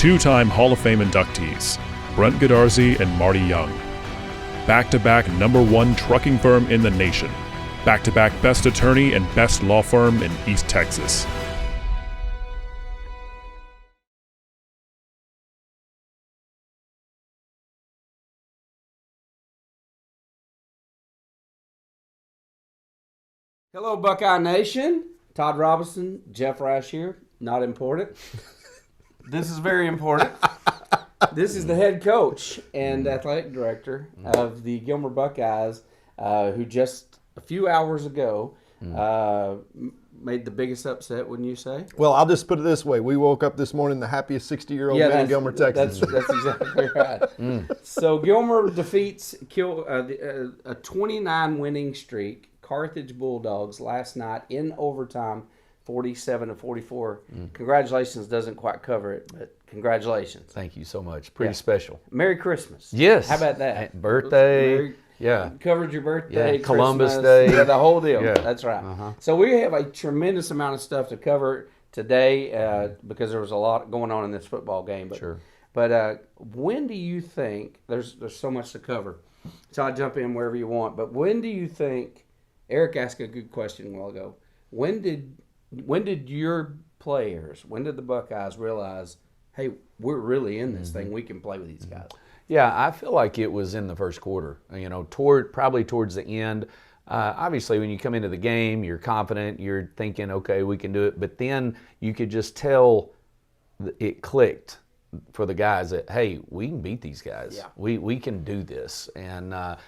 Two-time Hall of Fame inductees, Brent Godarzi and Marty Young. Back-to-back #1 trucking firm in the nation. Back-to-back best attorney and best law firm in East Texas. Hello, Buckeye Nation. Todd Robinson, Jeff Rash here. Not important. This is very important. This is the head coach and athletic director of the Gilmer Buckeyes, who just a few hours ago made the biggest upset, wouldn't you say? Well, I'll just put it this way. We woke up this morning the happiest 60-year-old man in Gilmer, Texas. That's exactly right. So Gilmer defeats a 29-winning streak, Carthage Bulldogs, last night in overtime, 47-44. Congratulations doesn't quite cover it, but congratulations. Thank you so much. Pretty special. Merry Christmas. Yes. How about that? Birthday. Covered your birthday, Columbus Christmas, Day. Yeah, the whole deal. Yeah. That's right. So we have a tremendous amount of stuff to cover today because there was a lot going on in this football game. But, Sure. But when do you think, there's so much to cover, so I'll jump in wherever you want, but when do you think, Eric asked a good question a while ago, when did your players, when did the Buckeyes realize, hey, we're really in this thing, we can play with these guys? Yeah, I feel like it was in the first quarter. You know, probably towards the end. Obviously, when you come into the game, you're confident. You're thinking, okay, we can do it. But then you could just tell it clicked for the guys that, hey, we can beat these guys. Yeah. We can do this. And I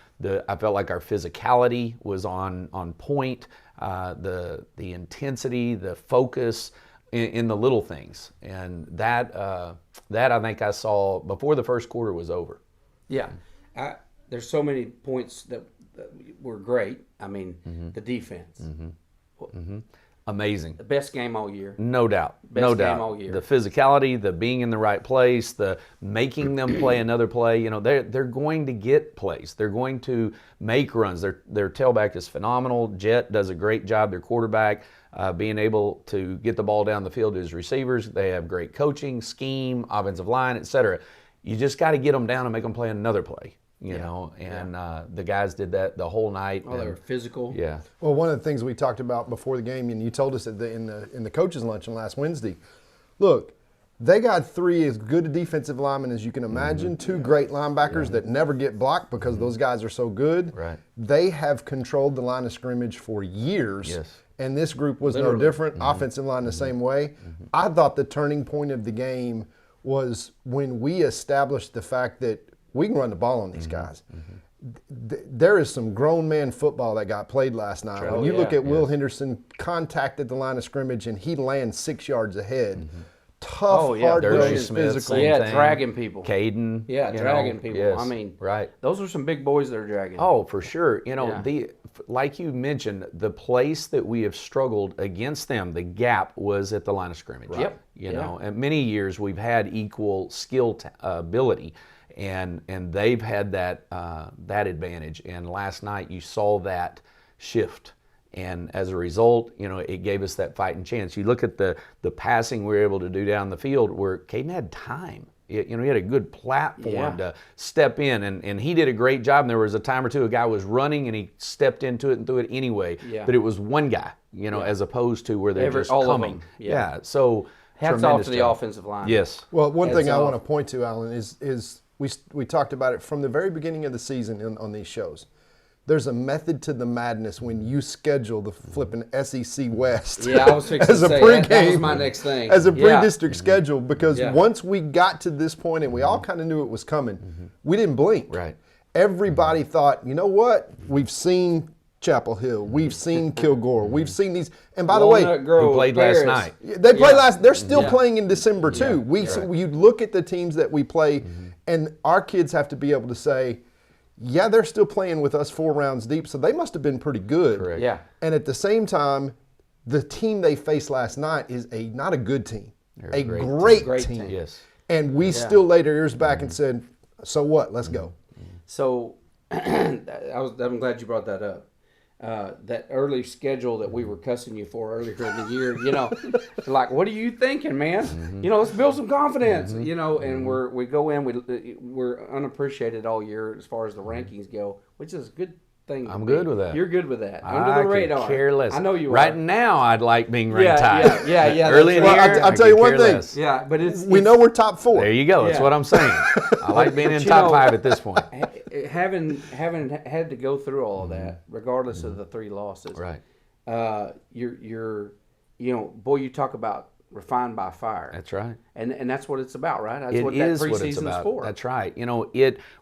felt like our physicality was on point. The intensity, the focus in the little things, and that I think I saw before the first quarter was over. Yeah, there's so many points that were great. I mean, the defense, Amazing, the best game all year, no doubt, best game all year. The physicality, the being in the right place, the making them play another play. You know, they're going to get plays. They're going to make runs. Their tailback is phenomenal. Jet does a great job. Their quarterback. Being able to get the ball down the field to his receivers. They have great coaching, scheme, offensive line, etc. You just got to get them down and make them play another play, you know. And the guys did that the whole night. Oh, they were physical. Yeah. Well, one of the things we talked about before the game, and you told us in the coaches' luncheon last Wednesday, look, they got 3 as good a defensive linemen as you can imagine, 2 great linebackers that never get blocked because those guys are so good. Right. They have controlled the line of scrimmage for years. Yes. And this group was no different. Offensive line the same way. I thought the turning point of the game was when we established the fact that we can run the ball on these guys. There is some grown man football that got played last night. When you look at Will Henderson contacted the line of scrimmage and he lands 6 yards ahead. Tough, hard-nosed, physical. Yeah, dragging people. Caden. Yeah, dragging people. Yes, I mean, right. Those are some big boys they're dragging. Oh, for sure. You know, like you mentioned, the place that we have struggled against them, the gap was at the line of scrimmage. Right. Yep. You know, and many years we've had equal skill ability, and they've had that advantage. And last night you saw that shift. And as a result, you know, it gave us that fighting chance. You look at the passing we were able to do down the field where Caden had time. You know, he had a good platform to step in, and he did a great job. And there was a time or two a guy was running, and he stepped into it and threw it anyway. Yeah. But it was one guy, you know, as opposed to where they're just all coming. Of them. Yeah. So hats off to the offensive line. Yes. Well, one thing I want to point to, Alan, is we talked about it from the very beginning of the season on these shows. There's a method to the madness when you schedule the flipping SEC West. Yeah, I was fixing to say that was my next thing. As a pre-district schedule, because once we got to this point and we all kind of knew it was coming, we didn't blink. Right. Everybody thought, you know what? We've seen Chapel Hill. We've seen Kilgore. We've seen these. And by the way, who played last night. They played last. They're still playing in December too. You look at the teams that we play, and our kids have to be able to say, yeah, they're still playing with us 4 rounds deep, so they must have been pretty good. Correct. Yeah. And at the same time, the team they faced last night is not a good team, a great team. Yes. And we still laid our ears back and said, so what? Let's go. So I'm glad you brought that up. that early schedule that we were cussing you for earlier in the year, you know, like, what are you thinking, man? You know, let's build some confidence, you know, and we go in, we're unappreciated all year as far as the rankings go, which is a good thing. I'm good with that. You're good with that. Under the radar. I could care less. I know you right are. now, I'd like being ranked high. Yeah. Early in the that's year, I'll tell you could one care thing. less. Yeah, but We know we're top 4. There you go. That's Yeah. what I'm saying. I like being in you top know, 5 at this point. having had to go through all of that, regardless of the 3 losses. Right. You're you know, boy, you talk about refined by fire. That's right. And that's what it's about, right? That's It what that is what it's preseason's about. for. That's right. You know,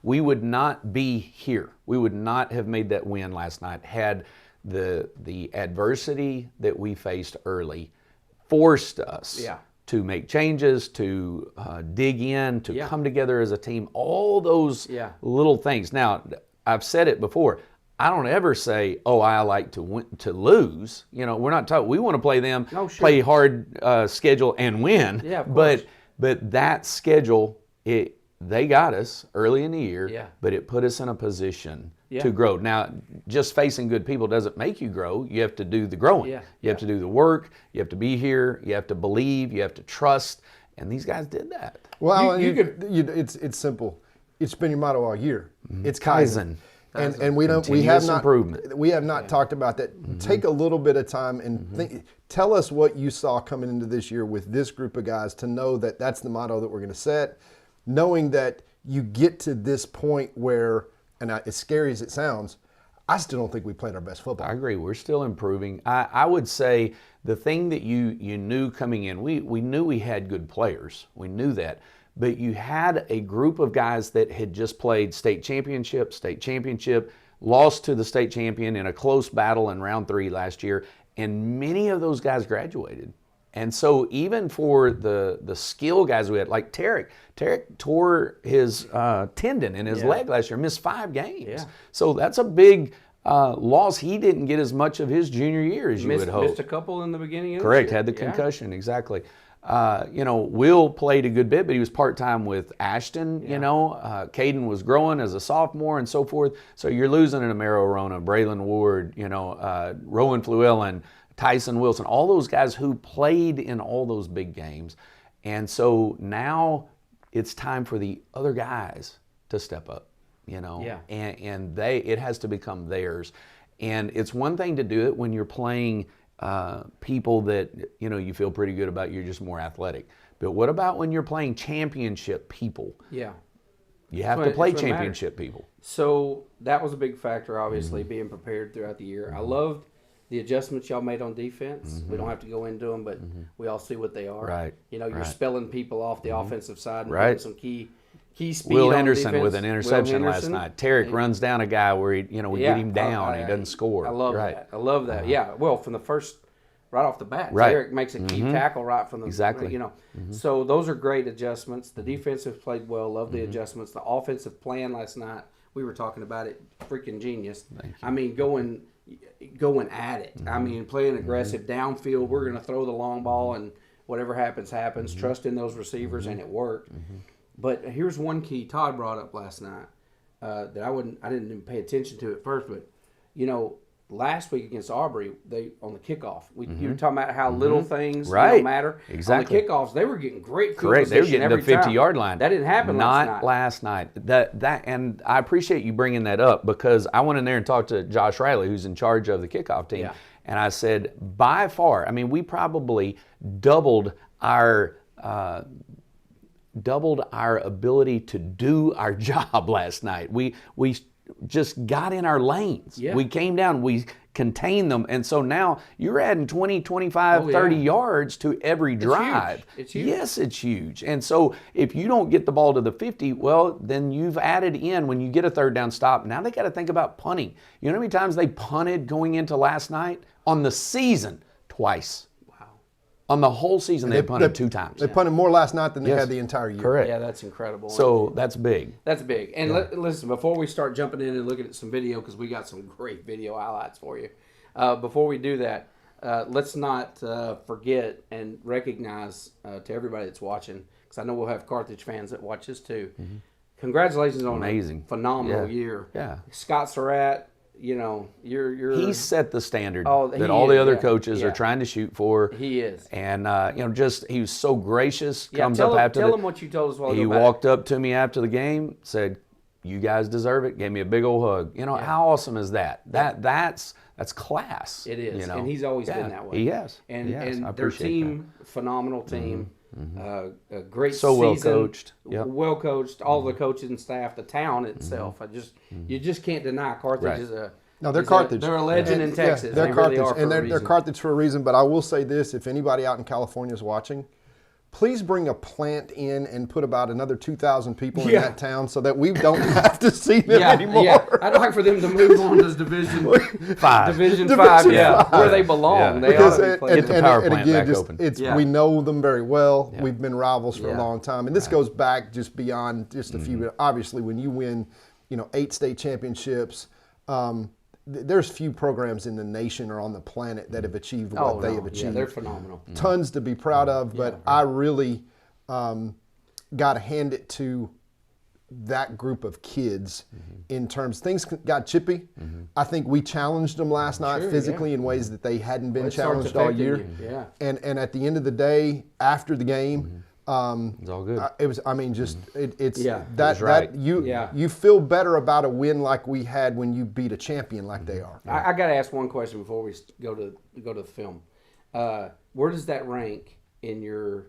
we would not be here. We would not have made that win last night had the adversity that we faced early forced us to make changes, to dig in, to come together as a team. All those little things. Now, I've said it before. I don't ever say, "Oh, I like to lose." You know, we're not talking. We want to play them, play hard schedule and win. Yeah, of course. But that schedule, they got us early in the year. Yeah. But it put us in a position to grow. Now, just facing good people doesn't make you grow. You have to do the growing. Yeah. You have to do the work. You have to be here. You have to believe. You have to trust. And these guys did that. Well, it's simple. It's been your motto all year. It's Kaizen. And we have not improvement. We have not talked about that. Take a little bit of time and tell us what you saw coming into this year with this group of guys to know that that's the motto that we're going to set, knowing that you get to this point where, and as scary as it sounds, I still don't think we played our best football. I agree. We're still improving. I would say the thing that you knew coming in, we knew we had good players. We knew that. But you had a group of guys that had just played state championship, lost to the state champion in a close battle in round 3 last year, and many of those guys graduated. And so even for the skill guys we had, like Tarek tore his tendon in his leg last year, missed 5 games. Yeah. So that's a big loss. He didn't get as much of his junior year as you would hope. Missed a couple in the beginning of Correct, the year. had the concussion, exactly. You know, Will played a good bit, but he was part-time with Ashton, you know. Caden was growing as a sophomore and so forth. So you're losing an Amaro Rona, Braylon Ward, you know, Rowan Fluellen, Tyson Wilson, all those guys who played in all those big games. And so now it's time for the other guys to step up, you know. Yeah. And it has to become theirs. And it's one thing to do it when you're playing people that, you know, you feel pretty good about, you're just more athletic. But what about when you're playing championship people? Yeah. You have to play championship people. So that was a big factor, obviously, being prepared throughout the year. I loved the adjustments y'all made on defense. We don't have to go into them, but we all see what they are. Right. You know, you're spelling people off the offensive side and putting some key speed Will on Henderson defense. with an interception last night. Tarek runs down a guy where we get him down. He doesn't score. I love that. I love that. Yeah. Well, from the first, right off the bat, Right. Tarek makes a key tackle right from the Exactly. You know, so those are great adjustments. The defensive played well. Love the adjustments. The offensive plan last night, we were talking about it. Freaking genius. I mean, going at it. I mean, playing aggressive downfield. We're going to throw the long ball and whatever happens, happens. Trust in those receivers, and it worked. But here's one key Todd brought up last night that I didn't even pay attention to at first. But you know, last week against Aubrey, on the kickoff, you were talking about how little things matter. Exactly. On the kickoffs, they were getting great field Correct. They were position getting the every 50-yard time. line. That didn't happen last night. And I appreciate you bringing that up, because I went in there and talked to Josh Riley, who's in charge of the kickoff team, and I said, by far, I mean, we probably doubled our ability to do our job last night. We just got in our lanes. Yeah. We came down, we contained them, and so now you're adding 20, 25, 30 yards to every drive. It's huge. Yes, it's huge. And so if you don't get the ball to the 50, well, then you've added in, when you get a third down stop, now they got to think about punting. You know how many times they punted going into last night? On the season, twice. On the whole season, they punted 2 times. They punted more last night than they had the entire year. Correct. Yeah, that's incredible. So that's big. That's big. And listen, before we start jumping in and looking at some video, because we got some great video highlights for you. Before we do that, let's not forget and recognize to everybody that's watching, because I know we'll have Carthage fans that watch this too. Congratulations on Amazing. a phenomenal year. Yeah. Scott Surratt, you know, you're. He set the standard Oh, that he all the is, other yeah, coaches yeah. are trying to shoot for. He is. And you know, just he was so gracious. Yeah, Comes tell up after him what you told us while he ago about walked up to me after the game, said, "You guys deserve it." Gave me a big old hug. You know, how awesome is that? That's class. It is, you know? and he's always been that way. He has. And He has. I their appreciate team, phenomenal team, a great So season, well coached. Yep. well coached. All the coaches and staff, the town itself. You just can't deny Carthage Right. is a. No, they're is Carthage. They're a legend in Texas. Yeah, they're They Carthage, really are for and a they're reason. Carthage for a reason. But I will say this: if anybody out in California is watching, please bring a plant in and put about another 2,000 people in Yeah. that town, so that we don't have to see them Yeah, anymore. yeah. I'd like for them to move on to Division 5. Division Division 5, yeah, five. where they belong. Yeah. They Because ought to be playing. Get the power plant back open. It's Yeah. we know them very well. Yeah. We've been rivals for a Yeah. long time, and this goes back just beyond just a few. Obviously, when you win, 8 state championships. There's few programs in the nation or on the planet that have achieved what they have achieved. Yeah, they're phenomenal. Tons to be proud of, but I really got to hand it to that group of kids in terms things got chippy. I think we challenged them last night Sure, physically in ways that they hadn't been It starts challenged all affecting year. you, yeah. And at the end of the day, after the game, It's all good. it was. I mean, just it's Yeah. that right. that you Yeah. you feel better about a win like we had when you beat a champion like they are. I got to ask one question before we go to the film. Where does that rank in your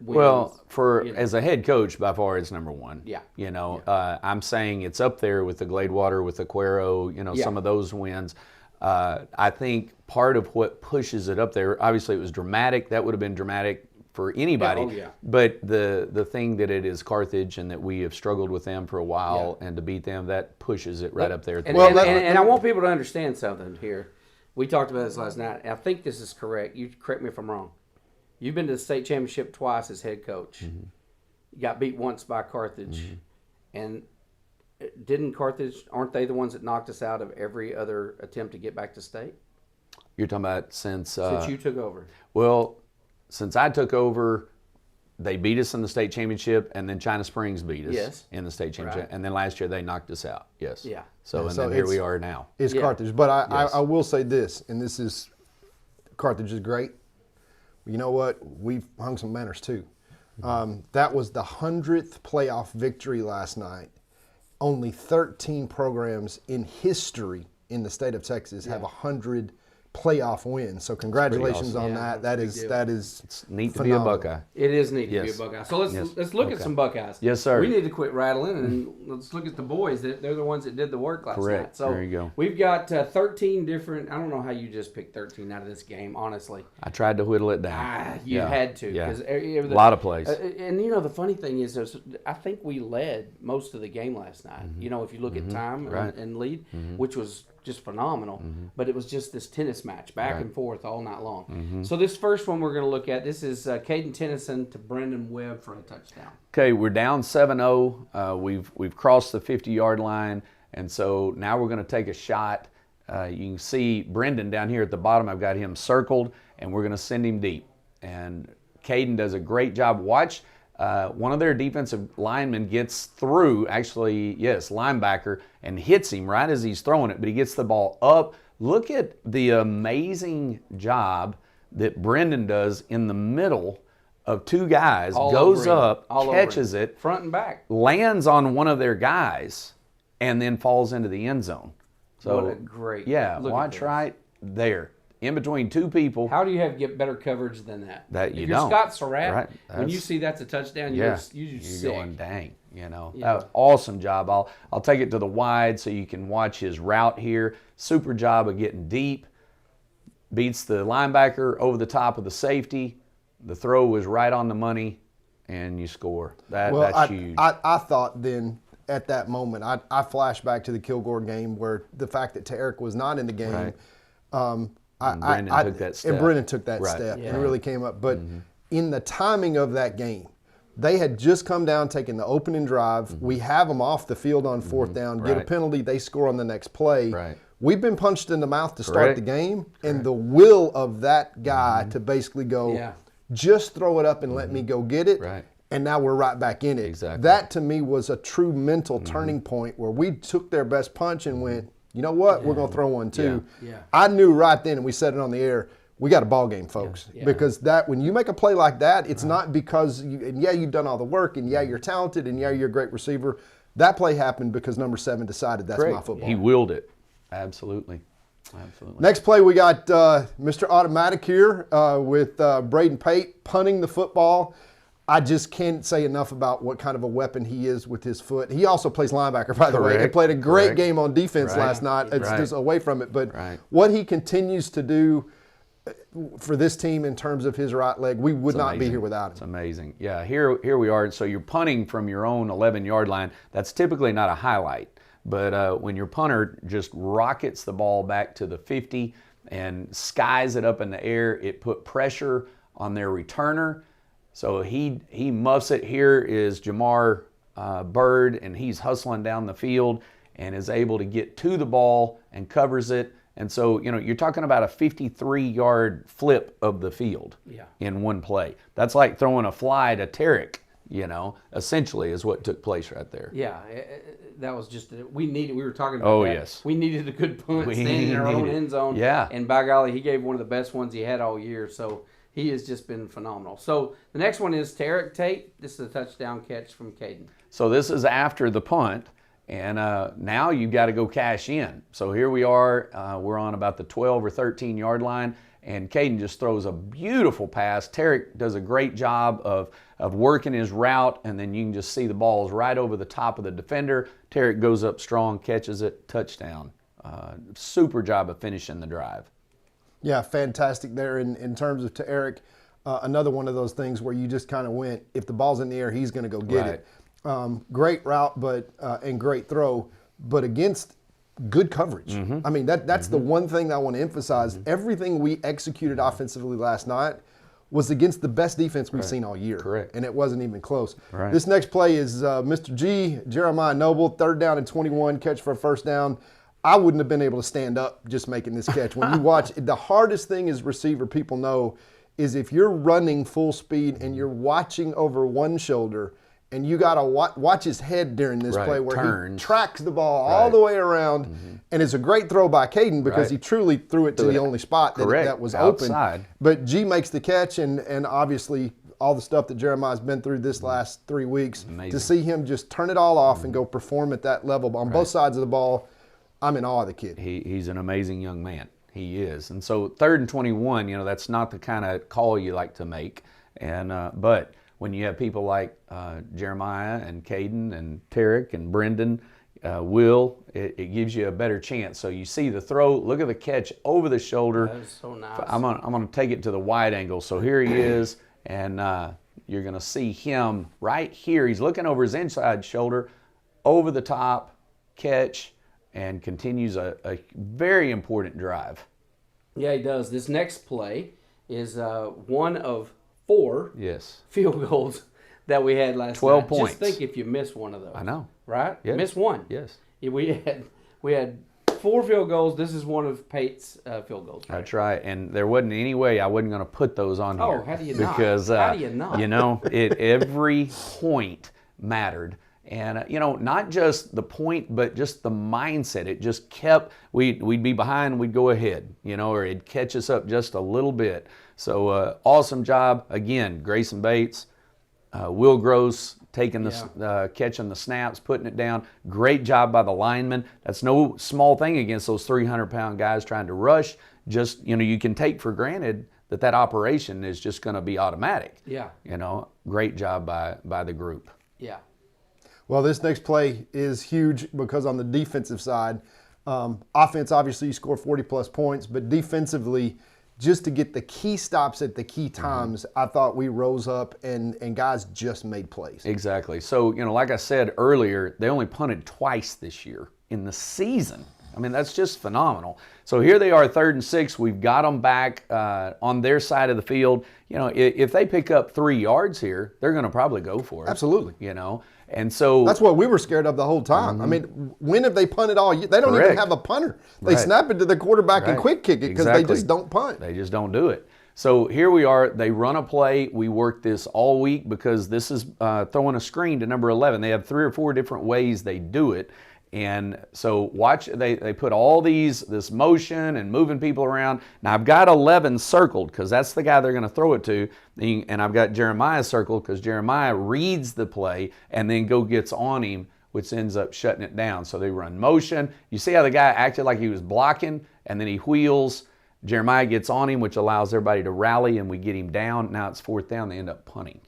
wins? Well, for You know. as a head coach, by far it's number one. Yeah. You know, I'm saying it's up there with the Gladewater, with the Cuero, Yeah. some of those wins. I think part of what pushes it up there, obviously it was dramatic. That would have been dramatic for anybody. Yeah, oh, yeah. But the thing that it is Carthage and that we have struggled with them for a while and to beat them, that pushes it right up there. At the And, top. and I want people to understand something here. We talked about this last night. And I think this is correct. You correct me if I'm wrong. You've been to the state championship twice as head coach. You got beat once by Carthage. And didn't Carthage, aren't they the ones that knocked us out of every other attempt to get back to state You're talking about since you took over? Well, since I took over, they beat us in the state championship, and then China Springs beat us Yes. in the state championship, Right. and then last year they knocked us out. Yes. Yeah. So and so then here we it's- are now. It's Yeah. Carthage, but Yes. I will say this, and this is Carthage is great. You know what? We've hung some banners too. That was the 100th playoff victory last night. Only 13 programs in history in the state of Texas have 100 playoff wins. So congratulations awesome. on Yeah, that. that's a big That is It's neat phenomenal. to be a Buckeye. It is neat to Yes. be a Buckeye. So let's Yes. let's look at Okay. some Buckeyes. Yes, sir. We need to quit rattling and let's look at the boys. They're the ones that did the work last Correct. night. So There you go. we've got 13 different. I don't know how you just picked 13 out of this game. Honestly, I tried to whittle it down. you Yeah. had to Yeah. because A lot of plays. And the funny thing is, I think we led most of the game last night. If you look at time Right. and lead, which was just phenomenal. But it was just this tennis match back Right. and forth all night long. So this first one we're going to look at, this is Caden Tennyson to Brendan Webb for a touchdown. Okay, we're down 7-0. We've crossed the 50-yard line, and so now we're going to take a shot. You can see Brendan down here at the bottom. I've got him circled, and we're going to send him deep. And Caden does a great job. Watch, one of their defensive linemen gets through, linebacker, and hits him right as he's throwing it, but he gets the ball up. Look at the amazing job that Brendan does in the middle of two guys, All goes over him. up, All over catches him. it, Front and back. lands on one of their guys, and then falls into the end zone. So What a great yeah, look at watch this. right there, in between two people. How do you get better coverage than that? That if you you're don't. Scott Surratt, Right. when you That's- see that's a touchdown, Yeah, you're you're sick. going dang. Yeah. That was awesome job. I'll take it to the wide so you can watch his route here. Super job of getting deep. Beats the linebacker over the top of the safety. The throw was right on the money, and you score. That's huge. I thought then at that moment, I flashed back to the Kilgore game where the fact that Tarek was not in the game. Right. Brendan took that step. And Brendan took that Right. step Yeah. and really came up. But in the timing of that game, they had just come down, taking the opening drive. We have them off the field on fourth down, get a Right. penalty, they score on the next play. Right. We've been punched in the mouth to start Correct. the game, and the will of that guy to basically go, Yeah. just throw it up and let me go get it. Right. And now we're right back in it. Exactly. That to me was a true mental turning point where we took their best punch and went, you know what, we're going to throw one too. Yeah. I knew right then, and we said it on the air, we got a ball game, folks. Yeah. Because that when you make a play like that, it's not because, you've done all the work, and you're talented, and you're a great receiver. That play happened because number 7 decided that's my football. He willed it. Absolutely. Next play, we got Mr. Automatic here with Braden Pate punting the football. I just can't say enough about what kind of a weapon he is with his foot. He also plays linebacker, by the way. He played a great game on defense last night. It's just away from it. But what he continues to do for this team in terms of his right leg, we would not be here without him. It's amazing. Yeah, here we are. So you're punting from your own 11-yard line. That's typically not a highlight. But when your punter just rockets the ball back to the 50 and skies it up in the air, it put pressure on their returner. So he muffs it. Here is Jamar Bird, and he's hustling down the field and is able to get to the ball and covers it. And so, you're talking about a 53-yard flip of the field in one play. That's like throwing a fly to Tarek, essentially is what took place right there. Yeah, that was just, we were talking about that. Yes. We needed a good punt standing in our own end zone. Yeah. And by golly, he gave one of the best ones he had all year. So he has just been phenomenal. So the next one is Tarek Tate. This is a touchdown catch from Caden. So this is after the punt, and now you've got to go cash in. So here we are. We're on about the 12 or 13-yard line, and Caden just throws a beautiful pass. Tarek does a great job of working his route, and then you can just see the ball is right over the top of the defender. Tarek goes up strong, catches it, touchdown. Super job of finishing the drive. Yeah, fantastic there in terms of to Eric. Another one of those things where you just kind of went, if the ball's in the air, he's going to go get it. Great route, and great throw, but against good coverage. I mean, that's the one thing that I want to emphasize. Everything we executed offensively last night was against the best defense we've seen all year. Correct. And it wasn't even close. Right. This next play is Mr. G, Jeremiah Noble, 3rd down and 21, catch for a 1st down. I wouldn't have been able to stand up just making this catch. When you watch, the hardest thing as receiver, people know, is if you're running full speed and you're watching over one shoulder, and you got to watch his head during this play where he tracks the ball all the way around. And it's a great throw by Caden because he truly threw it to the only spot that was outside. open. But G makes the catch, and obviously all the stuff that Jeremiah's been through this last 3 weeks, to see him just turn it all off and go perform at that level on both sides of the ball, I'm in awe of the kid. He's an amazing young man. He is. And so 3rd and 21, that's not the kind of call you like to make. And but when you have people like Jeremiah and Caden and Tarek and Brendan, Will, it gives you a better chance. So you see the throw, look at the catch over the shoulder. That is so nice. I'm gonna take it to the wide angle. So here he is, and you're gonna see him right here. He's looking over his inside shoulder, over the top, catch, and continues a very important drive. Yeah, he does. This next play is one of 4 Yes. field goals that we had last 12 night. points. Just think if you miss one of those. I know. Right? Yes. Miss one. Yes. Yeah, we had 4 field goals. This is one of Pate's field goals. Right? That's right. And there wasn't any way I wasn't going to put those on here. Oh, how do you not? Because, how do you not? Every point mattered. And, not just the point, but just the mindset. It just kept, we'd be behind, we'd go ahead, or it'd catch us up just a little bit. So awesome job. Again, Grayson Bates, Will Gross taking catching the snaps, putting it down. Great job by the lineman. That's no small thing against those 300-pound guys trying to rush. Just, you can take for granted that operation is just going to be automatic. Yeah. Great job by the group. Yeah. Well, this next play is huge because on the defensive side, offense, obviously you score 40-plus points, but defensively, just to get the key stops at the key times, I thought we rose up and guys just made plays. Exactly. So, like I said earlier, they only punted twice this year in the season. I mean, that's just phenomenal. So here they are, 3rd and 6. We've got them back on their side of the field. If they pick up 3 yards here, they're going to probably go for it. Absolutely. And so that's what we were scared of the whole time. I mean, when have they punted all year? They don't even have a punter. They snap it to the quarterback and quick kick it because they just don't punt. They just don't do it. So here we are. They run a play. We work this all week because this is throwing a screen to number 11. They have 3 or 4 different ways they do it. And so watch, they put all this motion and moving people around. Now I've got 11 circled because that's the guy they're going to throw it to. And I've got Jeremiah circled because Jeremiah reads the play and then gets on him, which ends up shutting it down. So they run motion. You see how the guy acted like he was blocking, and then he wheels. Jeremiah gets on him, which allows everybody to rally, and we get him down. Now it's 4th down. They end up punting.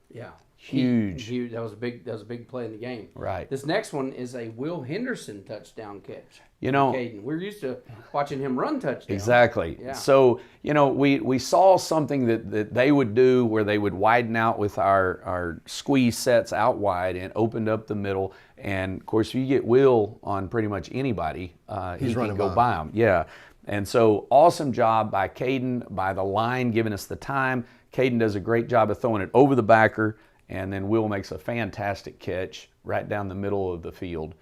Yeah. Huge. That was a big play in the game. Right. This next one is a Will Henderson touchdown catch. You know, Caden. We're used to watching him run touchdowns. Exactly. Yeah. So, you know, we saw something that they would do where they would widen out with our squeeze sets out wide and opened up the middle. And, of course, if you get Will on pretty much anybody, he can go by him. Yeah. And so awesome job by Caden, by the line giving us the time. Caden does a great job of throwing it over the backer. And then Will makes a fantastic catch right down the middle of the field.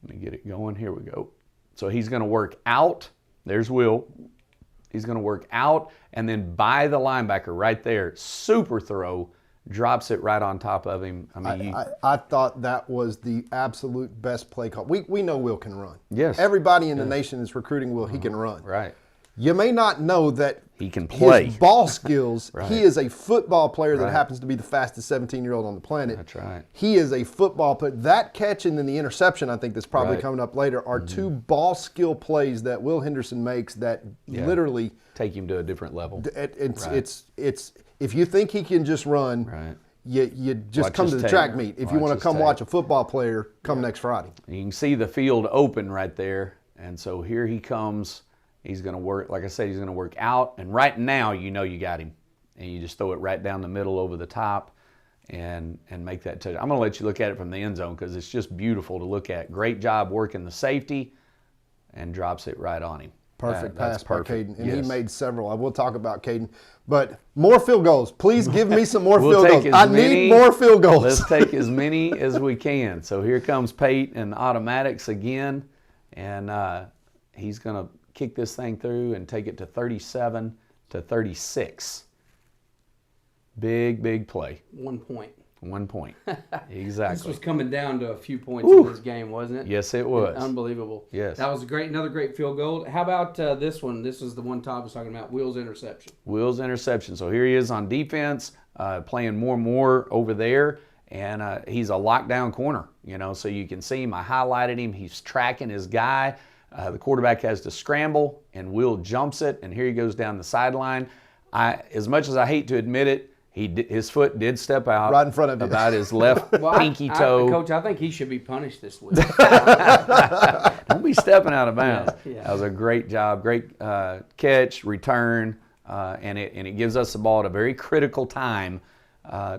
Let me get it going. Here we go. So he's going to work out. There's Will. He's going to work out and then by the linebacker right there. Super throw. Drops it right on top of him. I mean, I thought that was the absolute best play call. We know Will can run. Yes. Everybody in the nation is recruiting Will. He can run. right. You may not know that He can play. his ball skills. Right. He is a football player that Right. happens to be the fastest 17-year-old on the planet. That's right. He is a football player. That catch and then the interception, I think that's probably Right. coming up later, are two ball skill plays that Will Henderson makes that literally Take him to a different level. it's if you think he can just run, Right. you just Watch come his to the tape. track meet. If you Watch want to his come tape. watch a football player, come next Friday. You can see the field open right there. And so here he comes. He's going to work, like I said, he's going to work out. And right now, you know you got him. And you just throw it right down the middle over the top and make that touch. I'm going to let you look at it from the end zone because it's just beautiful to look at. Great job working the safety and drops it right on him. Perfect That's pass by perfect. Caden. And Yes. he made several. I will talk about Caden. But more field goals. Please give me some more We'll field take goals. as I many- need more field goals. Let's take as many as we can. So here comes Pate and automatics again. And he's going to kick this thing through and take it to 37-36. Big play. 1 point. 1 point. This Exactly. was coming down to a few points in this game, wasn't it? Yes, it was. Unbelievable. Yes. That was another great field goal. How about this one? This is the one Todd was talking about, Will's interception. Will's interception. So here he is on defense, playing more and more over there. And he's a lockdown corner, you know, so you can see him. I highlighted him. He's tracking his guy. The quarterback has to scramble, and Will jumps it, and here he goes down the sideline. As much as I hate to admit it, his foot did step out Right in front of you. about his left pinky toe. Coach, I think he should be punished this week. Don't be stepping out of bounds. Yeah. That was a great job, great catch, return, and it gives us the ball at a very critical time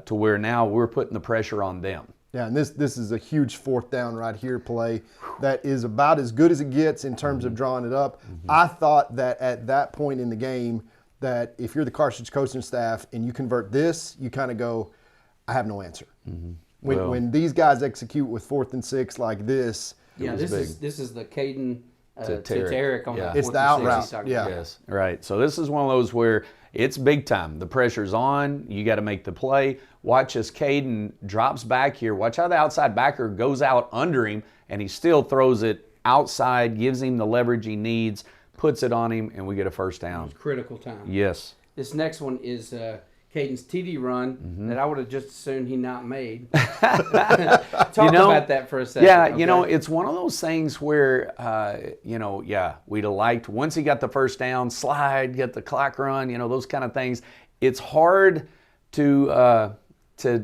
to where now we're putting the pressure on them. Yeah, and this is a huge 4th down right here play that is about as good as it gets in terms of drawing it up. I thought that at that point in the game that if you're the Carthage coaching staff and you convert this, you kind of go, I have no answer. When these guys execute with 4th and 6 like this, Yeah, was this is the Caden To to Tarek on Yeah. the It's 4th the and out 6 route, he's talking yeah. about. Yes, right. So this is one of those where it's big time. The pressure's on. You got to make the play. Watch as Caden drops back here. Watch how the outside backer goes out under him, and he still throws it outside, gives him the leverage he needs, puts it on him, and we get a first down. Critical time. Yes. This next one is Caden's TD run that I would have just as soon he not made. Talk about that for a second. Yeah, okay? you know, it's one of those things where, we'd have liked, once he got the first down, slide, get the clock run, those kind of things. It's hard to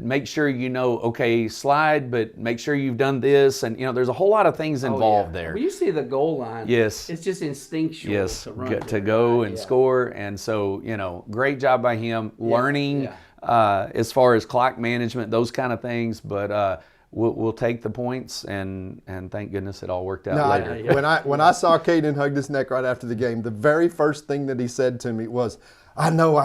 make sure okay, slide, but make sure you've done this. And, there's a whole lot of things involved there. When you see the goal line, Yes. it's just instinctual Yes, to run. to go Right, and yeah. score. And so, great job by him learning as far as clock management, those kind of things. But we'll take the points, and thank goodness it all worked out No, later. when I saw Caden hug his neck right after the game, the very first thing that he said to me was, I know.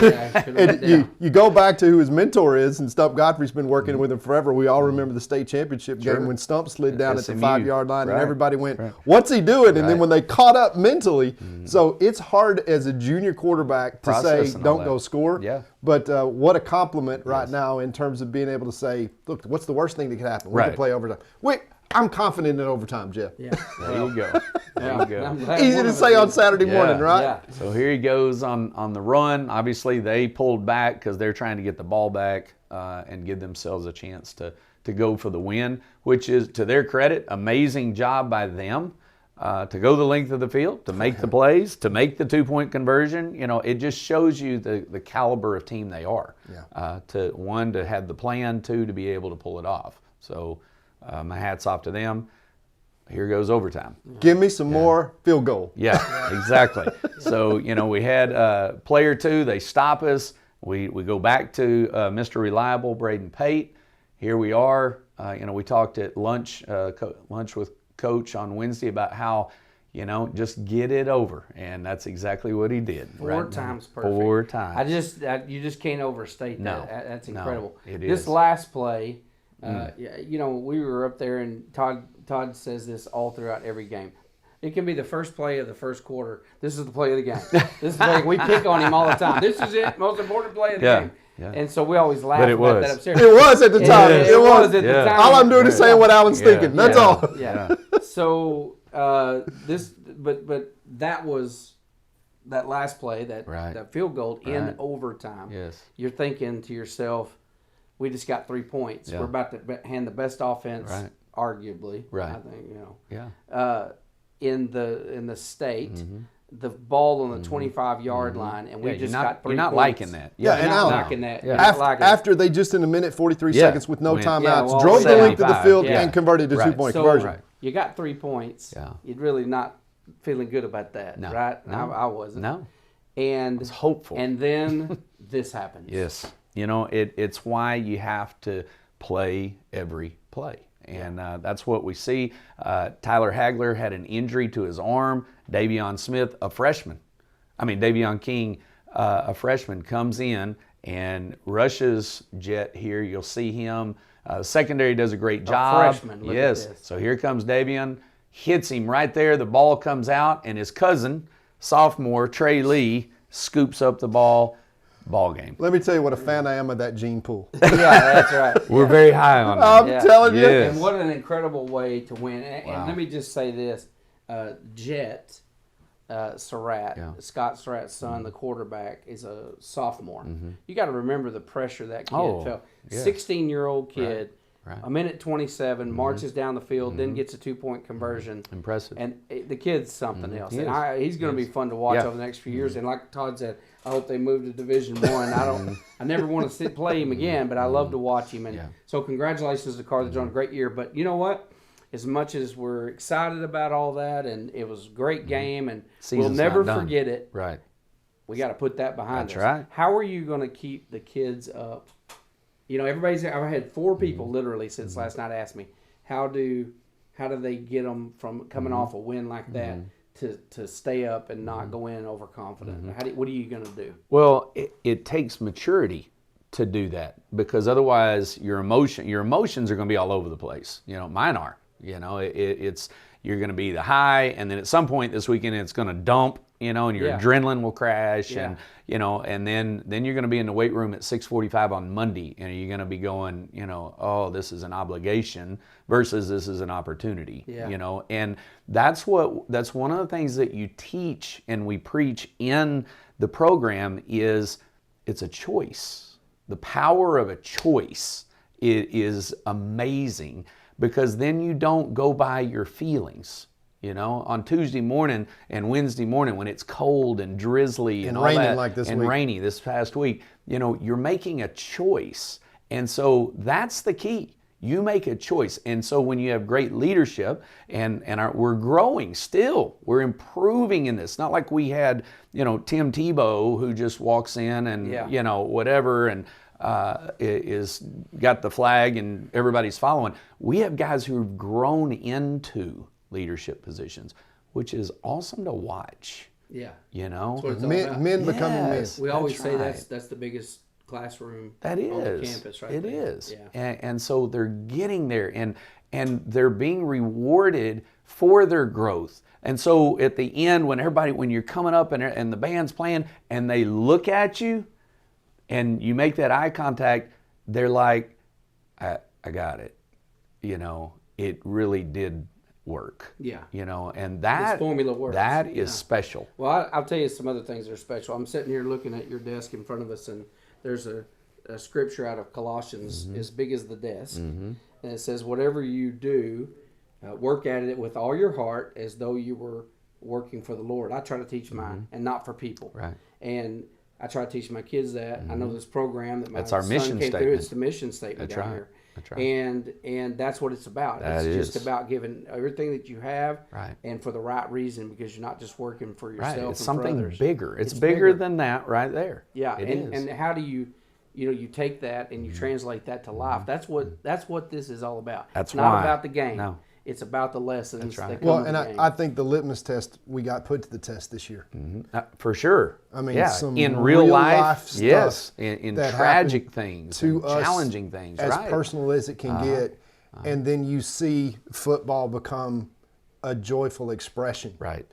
Yeah, And you go back to who his mentor is, and Stump Godfrey's been working with him forever. We all remember the state championship game when Stump slid down at the SMU. 5-yard line, and Right. everybody went, what's he doing? And then when they caught up mentally, so it's hard as a junior quarterback to say, Processing all don't that. go score. Yeah. But what a compliment right now in terms of being able to say, look, what's the worst thing that could happen? We Right. can play overtime. I'm confident in overtime, Jeff. Yeah. There you go. There you go. I'm glad Easy one to of us say on is. Saturday morning, Yeah. right? Yeah. So here he goes on the run. Obviously, they pulled back because they're trying to get the ball back and give themselves a chance to go for the win, which is, to their credit, amazing job by them to go the length of the field, to make the plays, to make the 2-point conversion. You know, it just shows you the caliber of team they are. Yeah. To have the plan, 2, to be able to pull it off. So my hat's off to them. Here goes overtime. Give me some more field goal. Yeah, exactly. So, you know, we had player 2, they stop us. We go back to Mr. Reliable, Braden Pate. Here we are. You know, we talked at lunch with Coach on Wednesday about how, you know, just get it over. And that's exactly what he did. 4 times perfect. 4 times. You just can't overstate that. No. That's No, incredible. it This is. last play, you know, we were up there, and Todd says this all throughout every game. It can be the first play of the first quarter. This is the play of the game. This is the play. We pick on him all the time. This is it, most important play of the game. Yeah. And so we always laugh But it about was. that upstairs. It was at the time. It was at the Yeah. time. All I'm doing is saying what Alan's thinking. That's all. Yeah. So but that was that last play, that field goal in overtime. Yes. You're thinking to yourself, we just got 3 points. Yeah. We're about to hand the best offense, Right. arguably. Right. I think, you know. Yeah. In the state, the ball on the 25-yard line, and we Yeah, just you're not, got 3 you're not points. liking that. Yeah, You're and not Alan, liking that. Yeah. You're not liking it. After they just in a minute 43 Yeah. seconds with no Went- timeouts, Yeah, well, drove the length of the 75, field yeah. and converted to Right. 2-point So conversion. Right. you got 3 points. Yeah. You're really not feeling good about that, No. right? No. I wasn't. No. And It's hopeful. And then this happens. Yes. You know, it's why you have to play every play. And that's what we see. Tyler Hagler had an injury to his arm. Davion Smith, Davion King, a freshman, comes in and rushes Jet here. You'll see him. Secondary does a great job. freshman, look at Yes. this. So here comes Davion. Hits him right there. The ball comes out, and his cousin, sophomore Trey Lee, scoops up the ball. Ball game. Let me tell you what a fan I am of that gene pool. Yeah, that's right. We're very high on I'm him. Yeah. telling you. Yes. And what an incredible way to win. And Wow. let me just say this. Jet Surratt, Yeah. Scott Surratt's son, the quarterback, is a sophomore. You got to remember the pressure that kid Oh, felt. yes. 16-year-old kid, Right. a minute 27, marches down the field, then gets a 2-point conversion. Impressive. And the kid's something else. He And is. he's going to be fun to watch Yeah. over the next few years. And like Todd said, I hope they move to Division One. I never want to play him again, but I love to watch him. And Yeah. so congratulations to Carthage on a great year. But you know what? As much as we're excited about all that, and it was a great game, and we'll Season's never not done. forget it, Right. we got to put that behind That's us. right. How are you going to keep the kids up? You know, I've had 4 Mm-hmm. people literally since last night ask me, how do they get them from coming Mm-hmm. off a win like that to stay up and not go in overconfident? Mm-hmm. What are you going to do? Well, it takes maturity to do that, because otherwise your emotions are going to be all over the place. You know, mine are. You know, it's you're going to be the high, and then at some point this weekend it's going to dump. You know, and your Yeah. adrenaline will crash, Yeah. and you know, and then you're going to be in the weight room at 6:45 on Monday, and you're going to be going, you know, oh, this is an obligation versus this is an opportunity. Yeah. You know, and that's one of the things that you teach and we preach in the program is it's a choice. The power of a choice is amazing, because then you don't go by your feelings. You know, on Tuesday morning and Wednesday morning when it's cold and drizzly and all raining that, like this and week. rainy this past week, you know, you're making a choice. And so that's the key. You make a choice. And so when you have great leadership and we're growing still, we're improving in this. Not like we had, you know, Tim Tebow who just walks in and, Yeah. you know, whatever, and is got the flag and everybody's following. We have guys who've grown into leadership positions, which is awesome to watch. Yeah. You know, That's what it's all about. Men becoming men. Yes. We always say right. that's the biggest classroom That is on the campus, right? It there. is. Yeah. And so they're getting there, and they're being rewarded for their growth. And so at the end, when you're coming up and the band's playing and they look at you and you make that eye contact, they're like, I got it. You know, it really did work. Yeah. And that This formula works. That is special. Well, I'll tell you some other things that are special. I'm sitting here looking at your desk in front of us, and there's a scripture out of Colossians as big as the desk. And it says, whatever you do, work at it with all your heart as though you were working for the Lord. I try to teach mine and not for people. Right. And I try to teach my kids that. I know this program that my That's our son mission came through. statement. It's the mission statement That's down right. here. That's right. And that's what it's about. That it's just is. about giving everything that you have Right. and for the right reason, because you're not just working for yourself Right. It's and something for others. bigger. It's bigger than that right there. Yeah, It and, is. and how do you take that and you translate that to life? That's what this is all about. That's it's not why. about the game. No. It's about the lessons That's right. that come Well, with and the game. I think the litmus test, we got put to the test this year. For sure. I mean, yeah. some in real life, stuff yes. In that tragic happened things, to and us challenging things, as right? personal as it can get, and then you see football become a joyful expression. Right.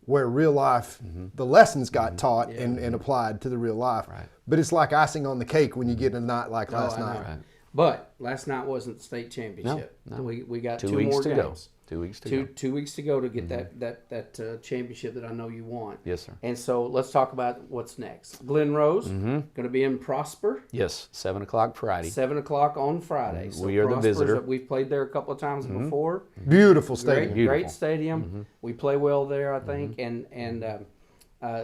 Where real life, the lessons got taught and applied to the real life. Right. But it's like icing on the cake when you get a night like last I know. night. Right. But last night wasn't the state championship. No. We got 2 two weeks more to games. go. 2 weeks to Two go. 2 weeks to go to get that championship that I know you want. Yes, sir. And so let's talk about what's next. Glen Rose going to be in Prosper. Yes, 7 o'clock Friday. 7 o'clock on Friday. So We are the Prosper's visitor. We've played there a couple of times before. Beautiful stadium. Great, great Beautiful. stadium. We play well there, I think.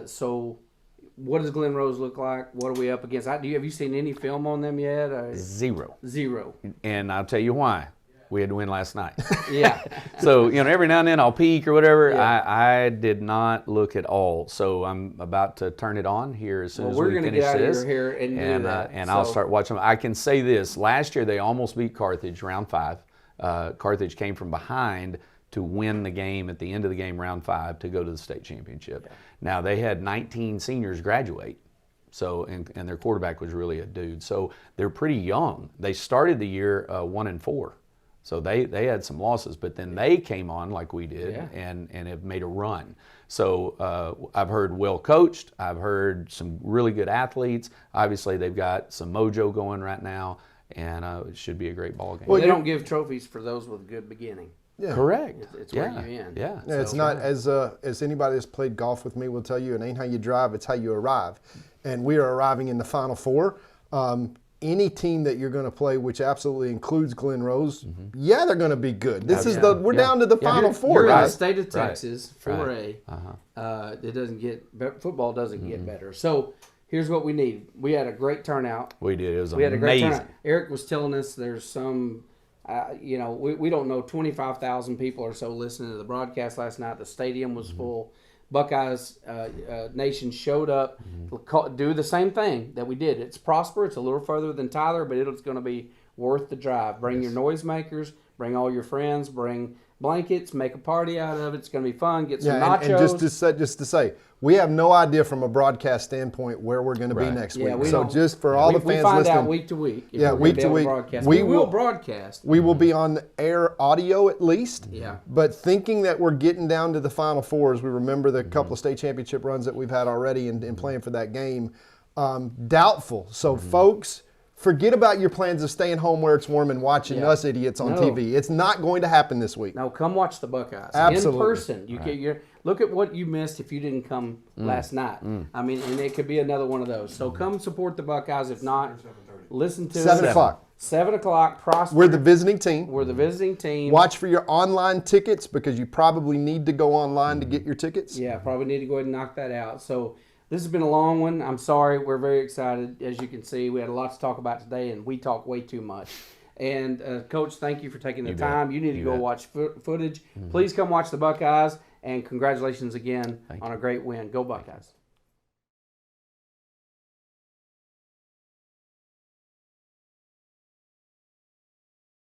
So, what does Glen Rose look like? What are we up against? Have you seen any film on them yet? Zero. Zero. And I'll tell you why. We had to win last night. Yeah. So, every now and then I'll peek or whatever. Yeah. I did not look at all. So I'm about to turn it on here as soon as we're we gonna finish get out this. of here and do that. And I'll So- start watching them. I can say this. Last year they almost beat Carthage round 5. Carthage came from behind to win the game at the end of the game, round 5, to go to the state championship. Yeah. Now they had 19 seniors graduate. So, and their quarterback was really a dude. So they're pretty young. They started the year 1-4. So they had some losses, but then they came on like we did and have made a run. So I've heard well coached. I've heard some really good athletes. Obviously, they've got some mojo going right now, and it should be a great ball game. Well, they don't give trophies for those with a good beginning. Yeah. Correct. It's where you end. Yeah. Yeah, it's not as anybody that's played golf with me will tell you. It ain't how you drive; it's how you arrive. And we are arriving in the Final Four. Any team that you're going to play, which absolutely includes Glen Rose, they're going to be good. This is we're down to the Final Four, You're in the guys. state of Texas, Right. 4A. It doesn't football doesn't get better. So here's what we need. We had a great turnout. We did. It was We had a great amazing. turnout. Eric was telling us there's some, we don't know, 25,000 people or so listening to the broadcast last night. The stadium was full. Buckeyes Nation showed up, do the same thing that we did. It's Prosper. It's a little further than Tyler, but it's going to be worth the drive. Bring your noisemakers. Bring all your friends. Bring blankets. Make a party out of it. It's going to be fun. Get some nachos. And just to say, we have no idea from a broadcast standpoint where we're going to be next week. we So don't. just for all the we fans find listening, out week to week. if Yeah, we're gonna week be to able week. broadcast. We We will will- broadcast. we will be on air audio at least. Yeah. But thinking that we're getting down to the Final Four, as we remember the couple of state championship runs that we've had already and playing for that game, doubtful. So, folks, forget about your plans of staying home where it's warm and watching us idiots on No. TV. It's not going to happen this week. No, come watch the Buckeyes Absolutely. in person. Look at what you missed if you didn't come last night. I mean, and it could be another one of those. So come support the Buckeyes. If not, listen to 7 us. o'clock. 7 o'clock. Prosper. We're the visiting team. We're the visiting team. Watch for your online tickets because you probably need to go online to get your tickets. Yeah, probably need to go ahead and knock that out. So this has been a long one. I'm sorry. We're very excited. As you can see, we had a lot to talk about today, and we talk way too much. And Coach, thank you for taking the time. You need to go watch footage. Please come watch the Buckeyes, and congratulations again on a great win. Go Buckeyes.